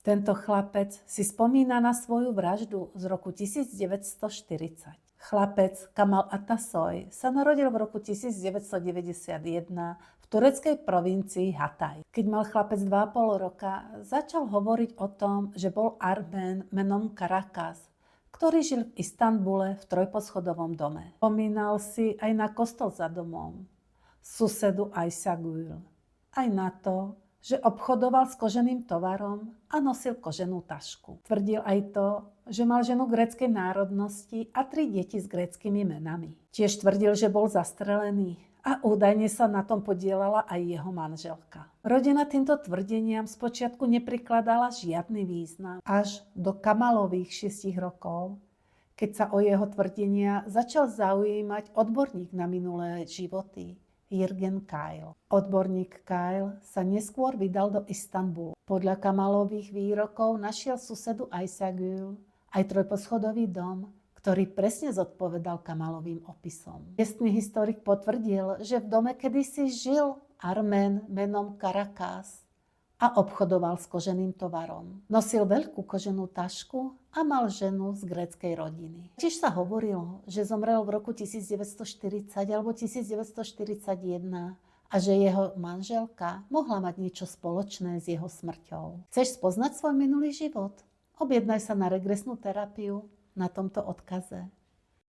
Tento chlapec si spomína na svoju vraždu z roku 1940. Chlapec Kamal Atasoy sa narodil v roku 1991 v tureckej provincii Hatay. Keď mal chlapec 2,5 roka, začal hovoriť o tom, že bol Armén menom Karakas, ktorý žil v Istanbule v trojposchodovom dome. Spomínal si aj na kostol za domom, susedu Aysagül, aj na to, že obchodoval s koženým tovarom a nosil koženú tašku. Tvrdil aj to, že mal ženu gréckej národnosti a 3 deti s gréckymi menami. Tiež tvrdil, že bol zastrelený a údajne sa na tom podielala aj jeho manželka. Rodina týmto tvrdeniam spočiatku neprikladala žiadny význam až do Kamalových 6 rokov, keď sa o jeho tvrdenia začal zaujímať odborník na minulé životy, Jürgen Kyle. Odborník Kyle sa neskôr vydal do Istanbulu. Podľa Kamalových výrokov našiel susedu Aysagül aj trojposchodový dom, ktorý presne zodpovedal Kamalovým opisom. Miestny historik potvrdil, že v dome kedysi žil Armén menom Karakas a obchodoval s koženým tovarom. Nosil veľkú koženú tašku a mal ženu z gréckej rodiny. Tiež sa hovorilo, že zomrel v roku 1940 alebo 1941 a že jeho manželka mohla mať niečo spoločné s jeho smrťou. Chceš spoznať svoj minulý život? Objednaj sa na regresnú terapiu na tomto odkaze.